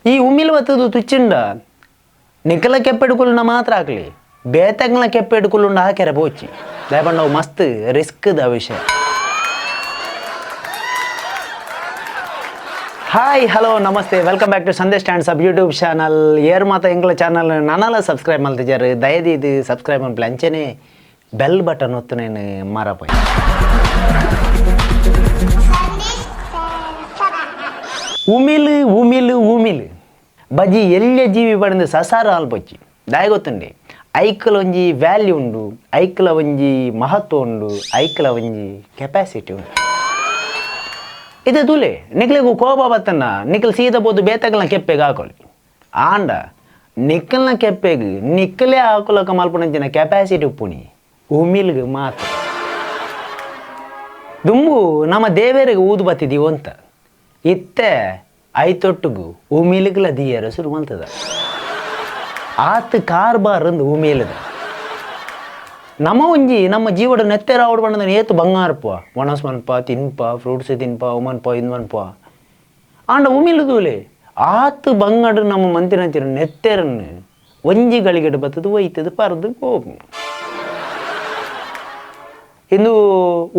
ಈ ಉಮಿಲ್ ಬತ್ತದು ತುಚ್ಚಿಂಡ ನಿಕ್ಕಲ ಕೆಪ್ಪೆಡ್ಕೊಳ್ನ ಮಾತ್ರ ಆಗಲಿ ಬೇತಂಗ್ಲ ಕೆಪ್ಪೆಡ್ಕೊಳ್ನ ಹಾಕ್ಯಾರ ಬೋಚಿ ದಯಪಂಡ ಅವು ಮಸ್ತ್ ರಿಸ್ಕ್ದ ವಿಷಯ. ಹಾಯ್ ಹಲೋ ನಮಸ್ತೆ welcome back to Sandesh stands up YouTube channel. ಏರ್ ಮಾತ ಎಂಗ್ಲ ಚಾನಲ್ ನನ್ನಲ್ಲ ಸಬ್ಸ್ಕ್ರೈಬ್ ಮಾಡ್ತಿದ್ದಾರೆ. ದಯದಿದ್ದು ಸಬ್ಸ್ಕ್ರೈಬ್ ಮಾಡಿ ಅಂಚೆನೆ ಬೆಲ್ ಬಟನ್ ಒತ್ತನೇನು ಮಾರಪ್ಪ. ಉಮಿಲು ಉಮಿಲು ಉಮಿಲು ಬಜ್ಜಿ ಎಲ್ಲ ಜೀವಿ ಪಡೆದು ಸಸಾರ ಆಲ್ಪಚ್ಚಿ ದಾಯ ಗೊತ್ತುಂಡೆ. ಐಕ್ಲ ಒಂಜಿ ವ್ಯಾಲ್ಯೂ ಉಂಡು, ಐಕ್ಲ ಒಂಜಿ ಮಹತ್ವ ಉಂಡು, ಐಕ್ಲ ಒಂಜಿ ಕೆಪಾಸಿಟಿ ಉಂಡು. ಇದು ತುಲೆ ನಿಕ್ಲಿಗೂ ಕೋಪ ಬತ್ತನ್ನ ನಿಕ್ಲು ಸೀದ ಬೋದು ಬೇತಗಳನ್ನ ಕೆಪ್ಪೆಗೆ ಹಾಕೊಳ್ಳಿ ಆಂಡ ನಿಕ್ಕಲ್ನ ಕೆಪ್ಪೆಗೆ ನಿಕ್ಕಲೇ ಹಾಕೊಳಕ ಮಲ್ಪುನಂಚಿನ ಕೆಪಾಸಿಟಿ ಉಪ್ಪುನಿ ಉಮಿಲ್ಗೆ ಮಾತು ದುಂಬು ನಮ್ಮ ದೇವರಿಗೆ ಊದು ಬತ್ತಿದೀವು ಅಂತ ಇತ್ತೆ ಐತೊಟ್ಟಿಗೂ ಉಮಿಲ್ಗ್ಲ ದಿಯರ ಶುರು ಮಾಡ್ತದ ಆತ ಕಾರ್ಬಾರಂದು ಉಮಿಲ್ದ ನಮ್ಮ ಒಂಜಿ ನಮ್ಮ ಜೀವಡ ನೆತ್ತೆರ ಆವಡ್ ಬಂದ ಏತು ಬಂಗಾರಪ್ಪ ಒಣಸ್ ಮನ್ಪ ತಿನ್ಪ ಫ್ರೂಟ್ಸ್ ತಿನ್ಪ ಉಮನ್ಪ ಇದು ಮನ್ಪ ಆಂಡ ಉಮಿಲುದೂಲೆ ಆತು ಬಂಗಾಡು ನಮ್ಮ ಮಂತಿನಂತಿನ ನೆತ್ತೆರನ್ನು ಒಂಜಿ ಗಳಿಗೆಡು ಬತ್ತದು ಒಯ್ತದು ಪರದು ಹೋಗು ಇಂದು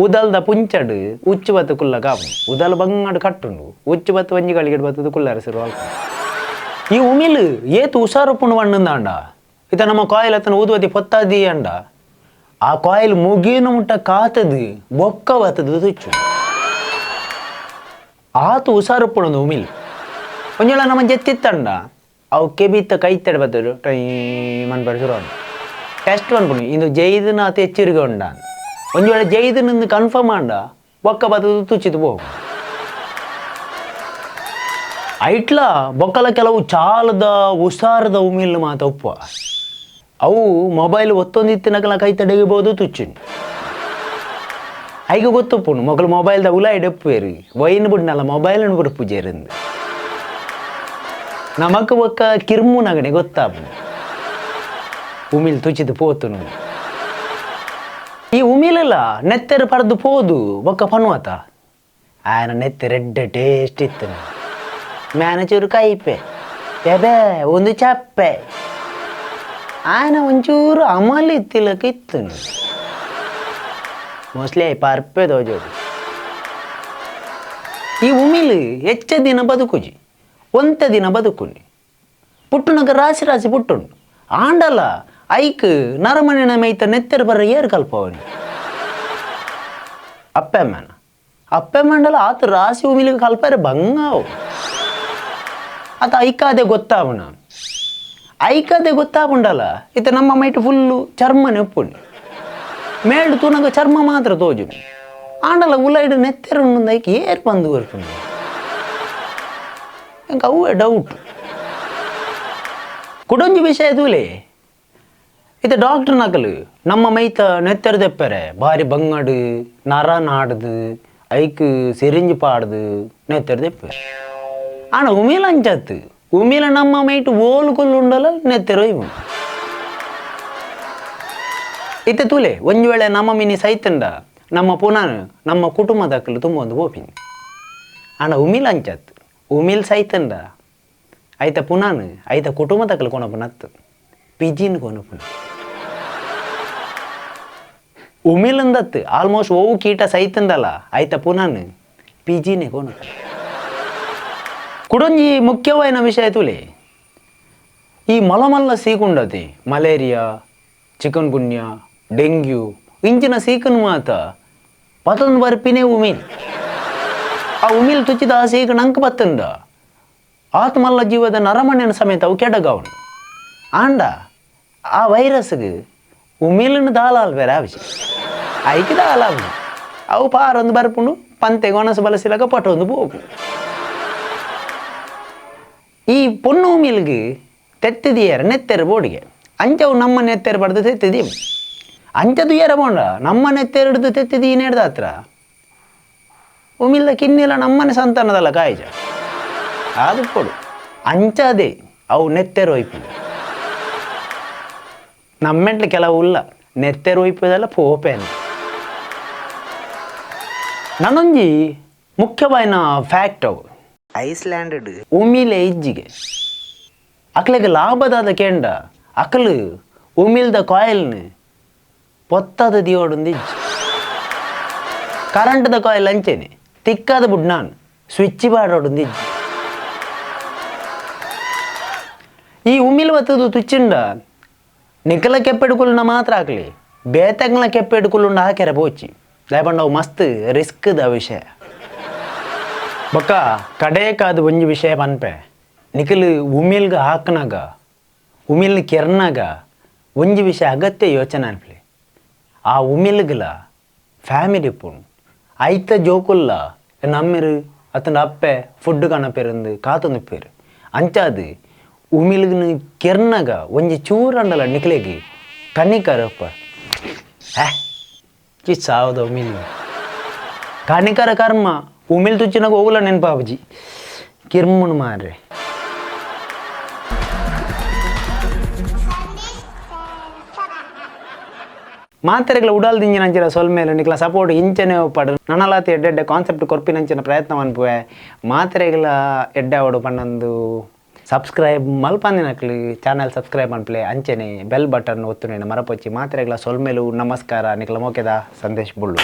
ಉದಲ್ದ ಪುಂಚಡು ಉಚ್ಚು ಬತ್ತು ಕುಲ್ಲ ಕಾಪು ಉದಲ್ ಬಂಗಾಡು ಕಟ್ಟುಂಡು ಉಚ್ಚು ಬತ್ತು ಒಂಜಿ ಗಳಿಗೆಡು ಬತ್ತದು ಕುಲ್ಲರ ಶುರು ಅಲ್ಪ. ಈ ಉಮಿಲು ಏತು ಹುಷಾರಪ್ಪುಂಡು ಮಣ್ಣಂದ ಇತ ನಮ್ಮ ಕಾಯಿಲ್ ಅತನ ಊದುವತಿ ಪೊತ್ತಾದಿ ಅಂಡ ಆ ಕಾಯಿಲ್ ಮುಗೀನು ಮುಟ್ಟ ಕಾತದು ಬೊಕ್ಕ ಬತ್ತದು ತುಚ್ಚು ಆತು ಹುಷಾರಪ್ಪುಣದು ಉಮಿಲ್ ಒಂಜೊಳ ನಮ್ಮ ಜೆತ್ತಿತ್ತಂಡ ಅವು ಕೆಬಿತ್ತ ಕೈತಡೆ ಬತ್ತದು ಟೈ ಮನ್ಪಡ ಶುರು ಟೆಸ್ಟ್ ಅನ್ಪುಣಿ ಇಂದು ಜೈದನ ಅತಿ ಹೆಚ್ಚಿರಿಗೆ ಉಂಡ ಒಂಜೊಳ ಜೈದನಿಂದ ಕನ್ಫರ್ಮ್ ಅಂಡ ಬೊಕ್ಕ ಬತ್ತದು ತುಚ್ಚಿದು ಹೋಗು ಐಟ್ಲ ಬೊಕ್ಕಲ ಕೆಲವು ಚಾಲದ ಹುಷಾರದ ಉಮಿಲ್ ಮಾತ ಉಪ್ಪ ಅವು ಮೊಬೈಲ್ ಒತ್ತೊಂದಿತ್ತಿನಕಲ ಕೈ ತಡೆಗಬಹುದು ತುಚ್ಚಿನ ಐಗ ಗೊತ್ತಪ್ಪುಣು ಮಕ್ಕಳು ಮೊಬೈಲ್ದ ಉಲಾಯಿ ಡೆಪ್ಪೇರಿ ವೈನ್ ಬಿಡ್ನಲ್ಲ ಮೊಬೈಲನ್ನು ಬಿಡು ಪೂಜೆರಿಂದ ನಮಕ್ ಒಕ್ಕ ಕಿರ್ಮು ನಗಣೆ ಗೊತ್ತಾಪು ಉಮಿಲ್ ತುಚ್ಚಿದು ಪೋತುನು ಈ ಉಮಿಲೆಲ್ಲ ನೆತ್ತೆರು ಪಡೆದು ಪೋದು ಒಕ್ಕ ಪನ್ವತ ಆಯನ ನೆತ್ತೆ ರೆಡ್ಡ ಟೇಸ್ಟ್ ಇತ್ತು ಮ್ಯಾನೇಜರು ಕೈಪೆ ಎಬೆ ಒಂದು ಚಪ್ಪೆ ಆಯನ ಒಂಚೂರು ಅಮಲಿ ಇತ್ತಿಲಕ್ಕಿತ್ತು ಮೋಸ್ಟ್ಲಿ ಪರ್ಪೆ ದೋಜೋದು. ಈ ಉಮಿಲು ಹೆಚ್ಚ ದಿನ ಬದುಕುಜಿ ಒಂತ ದಿನ ಬದುಕುನಿ ಪುಟ್ಟುನಗ ರಾಶಿ ರಾಶಿ ಪುಟ್ಟುಂಡು ಆಂಡಲ್ಲ ಐಕ್ ನರಮಣಿನ ಮೈತ ನೆತ್ತೆರು ಬರ್ರ ಏರು ಕಲ್ಪವನಿ ಅಪ್ಪೆಮ್ಮನ ಅಪ್ಪೆಮ್ಮಂಡಲ್ಲ ಆತ ರಾಶಿ ಉಮಿಲಿಗೆ ಕಲ್ಪರೆ ಬಂಗಾವು ಆತ ಐಕಾದೆ ಗೊತ್ತಾವಣ ಐಕದೆ ಗೊತ್ತಾಪುಂಡಲ್ಲ ಇತ್ತ ನಮ್ಮ ಮೈಟ್ ಫುಲ್ಲು ಚರ್ಮನೆ ಉಪ್ಪುಂಡು ಮೇಲ್ಡು ತೂನಗ ಚರ್ಮ ಮಾತ್ರ ತೋಜು ಆಂಡಲ ಉಲೈಡು ನೆತ್ತೆರನ್ನು ಐಕೆ ಏರ್ ಬಂದು ಬರ್ಪುಂಡು ಎಂಕ ಅವೇ ಡೌಟ್ ಕುಡೊಂಜಿ ವಿಷಯ ತೂಲೆ ಇತ್ತ ಡಾಕ್ಟರ್ ನಕಲು ನಮ್ಮ ಮೈತ ನೆತ್ತೆರು ತೆಪ್ಪರೆ ಭಾರಿ ಬಂಗಡು ನರ ನಾಡ್ದು ಐಕ್ ಸಿರಿಂಜ್ ಪಾಡ್ದು ನೆತ್ತೆರು ತೆಪ್ಪರೆ ಆಣ ಉಮಿಲ ಅಂಚತ್ತು ಉಮಿಲ ನಮ್ಮ ಮೈಟ್ ಓಲ್ಕೊಲ್ಲು ಉಂಡಲ್ಲ ನೆತ್ತೆರೊಯ್ವು ಇತ್ತೆ ತೂಲೆ ಒಂಜು ವೇಳೆ ನಮ್ಮ ಮಿನಿ ಸೈತಂಡ ನಮ್ಮ ಪುನಃ ನಮ್ಮ ಕುಟುಂಬದಕ್ಕಲು ತುಂಬ ಒಂದು ಓಪಿನಿ ಆಂಡ ಉಮಿಲ್ ಅಂಚತ್ತು ಉಮಿಲ್ ಸೈತಂಡ ಐತ ಪುನಃ ಐತ ಕುಟುಂಬದಕ್ಕಲು ಕೊನಪು ನತ್ತು ಪಿಜಿನ್ ಕೊನಪುನ ಉಮಿಲಂದತ್ತು ಆಲ್ಮೋಸ್ಟ್ ಓವು ಕೀಟ ಸೈತಂಡಲ್ಲ ಐತ ಪುನಃ ಪಿಜಿನೇ ಕೊನಪು ಕುಡೊಂಜಿ ಮುಖ್ಯವಾದ ವಿಷಯ ತುಲೆ ಈ ಮಲಮಲ್ಲ ಸೀಕುಂಡತಿ ಮಲೇರಿಯಾ ಚಿಕನ್ ಗುನ್ಯಾ ಡೆಂಗ್ಯೂ ಇಂಚಿನ ಸೀಕನ್ ಮಾತ ಪತೊಂದು ಬರ್ಪಿನೇ ಉಮಿಲ್ ಆ ಉಮಿಲ್ ತುಚ್ಚಿದ ಆ ಸೀಕನ್ ಅಂಕ ಬತ್ತಂದ ಆತ್ಮಲ್ಲ ಜೀವದ ನರಮಣ್ಯನ ಸಮೇತ ಅವು ಕೆಡಗವನು ಆಂಡ ಆ ವೈರಸ್ಗೆ ಉಮಿಲಿನ ದಾಲಾಲ್ ಬೇರೆ ಆ ವಿಷಯ ಐಕೆ ದಾಲಾವ್ ಅವು ಪಾರೊಂದು ಬರ್ಪುಂಡು ಪಂತೆಗೆ ಒಣಸು ಬಲಸಿಲಾಗ ಪಟೊಂದು ಹೋಗು ಈ ಪೊಣ್ಣು ಉಮಿಲ್ಗೆ ತೆತ್ತಿದಿಯರ ನೆತ್ತೆರು ಬೋಡಿಗೆ ಅಂಚವು ನಮ್ಮ ನೆತ್ತೆರು ಪಡೆದು ತೆತ್ತಿದೀವಿ ಅಂಚದು ಏರ ಬೋಂಡ ನಮ್ಮ ನೆತ್ತೆರು ಹಿಡಿದು ತೆತ್ತಿದೀನಿ ಹಿಡ್ದ ಹತ್ರ ಉಮಿಲ್ದ ಕಿನ್ನಿಲ್ಲ ನಮ್ಮನೆ ಸಂತಾನದಲ್ಲ ಕಾಯಿಜ ಅದು ಕೊಡು ಅಂಚದೇ ಅವು ನೆತ್ತೆರು ಒಯ್ಪು ನಮ್ಮೆಂಟ್ಲು ಕೆಲವು ಇಲ್ಲ ನೆತ್ತೆರು ಒಯ್ಪದಲ್ಲ ಪೋಪೇನ ನನ್ನೊಂಜಿ ಮುಖ್ಯವಾದ ಫ್ಯಾಕ್ಟ್ ಅವು ಐಸ್ಲ್ಯಾಂಡ್ ಉಮಿಲೆ ಇಜ್ಜಿಗೆ ಅಕ್ಲೆಗೆ ಲಾಭದಾದ ಕೆಂಡ ಅಕಲು ಉಮಿಲ್ದ ಕಾಯಿಲ್ನ ಪೊತ್ತಾದ ದಿಯೋಡೊಂದು ಇಜ್ಜಿ ಕರೆಂಟ್ದ ಕಾಯಿಲ್ ಅಂಚೆನೆ ತಿಕ್ಕಾದ ಬುಡ್ ನಾನು ಸ್ವಿಚ್ ಬಾಡೋಡೊಂದು ಇಜ್ಜಿ ಈ ಉಮಿಲ್ ಬತ್ತದು ತುಚ್ಚಿಂಡ ನಿಕಲ ಕೆಪ್ಪೆಡುಕುಲ್ನ ಮಾತ್ರ ಹಾಕ್ಲಿ ಬೇತಂಗ್ಲ ಕೆಪ್ಪೆಡುಕುಲುಂಡ ಹಾಕ್ಯಾರ ಬೋಚಿ ದಯಪಂಡ ಅವು ಮಸ್ತ್ ರಿಸ್ಕ್ದ ವಿಷಯ ಬೊಕ್ಕ ಕಡೇಕಾದ ಒಂಜಿ ವಿಷಯ ಪನ್ಪೆ ನಿಕಲು ಉಮಿಲ್ಗ ಹಾಕ್ನಾಗ ಉಮಿಲ್ನ ಕೆರ್ನಾಗ ಒಂಜಿ ವಿಷಯ ಅಗತ್ಯ ಯೋಚನೆ ಅನ್ಪ್ಲಿ ಆ ಉಮಿಲ್ಗಲ ಫ್ಯಾಮಿಲಿ ಪುಣ್ ಐತ ಜೋಕುಲ್ಲ ನಮ್ಮಿರು ಅತ್ತಂಡ ಅಪ್ಪೆ ಫುಡ್ ಕಣಪೆರಂದು ಕಾತೊಂದುಪ್ಪೇರು ಅಂಚಾದು ಉಮಿಲ್ಗನ ಕೆರ್ನಾಗ ಒಂಜಿ ಚೂರಂಡಲ ನಿಕ್ಲೆಗೆ ಕಣ್ಣಿಕರಪ್ಪ ಸಾವದ ಉಮಿಲ್ ಕಣಿಕರ ಕರ್ಮ ಉಮಿಲ್ ತುಚ್ಚಿನಾಗ ಹೋಗಲ್ಲ ನೆನಪಾಬಜಿ ಕಿರ್ಮುನ್ ಮಾರ್ರೆ ಮಾತ್ರೆಗಳ ಉಡಾಲ್ ದಿಂಜಿನಂಚಿನ ಸೊಲ್ಮೇಲೆ ನಿಕ್ಲ ಸಪೋರ್ಟ್ ಇಂಚನೆ ಪಡ ನನಲಾತಿ ಎಡ್ಡೆ ಕಾನ್ಸೆಪ್ಟ್ ಕೊರ್ಪಿನಂಚಿನ ಪ್ರಯತ್ನ ಮನ್ಪುವೆ ಮಾತ್ರೆಗಳ ಎಡ್ಡೆ ಅವಡು ಪಣ್ಣಂದು ಸಬ್ಸ್ಕ್ರೈಬ್ ಮಲ್ಪಂದಿನಕ್ಲಿ ಚಾನಲ್ ಸಬ್ಸ್ಕ್ರೈಬ್ ಮನ್ಪ್ಲೆ ಅಂಚನೆ ಬೆಲ್ ಬಟನ್ ಒತ್ತು ಮರಪೊಚ್ಚಿ ಮಾತ್ರೆಗಳ ಸೊಲ್ಮೇಲು ನಮಸ್ಕಾರ ನಿಕ್ಲ ಮೋಕೆದ ಸಂದೇಶ್ ಬುಳ್ಳು.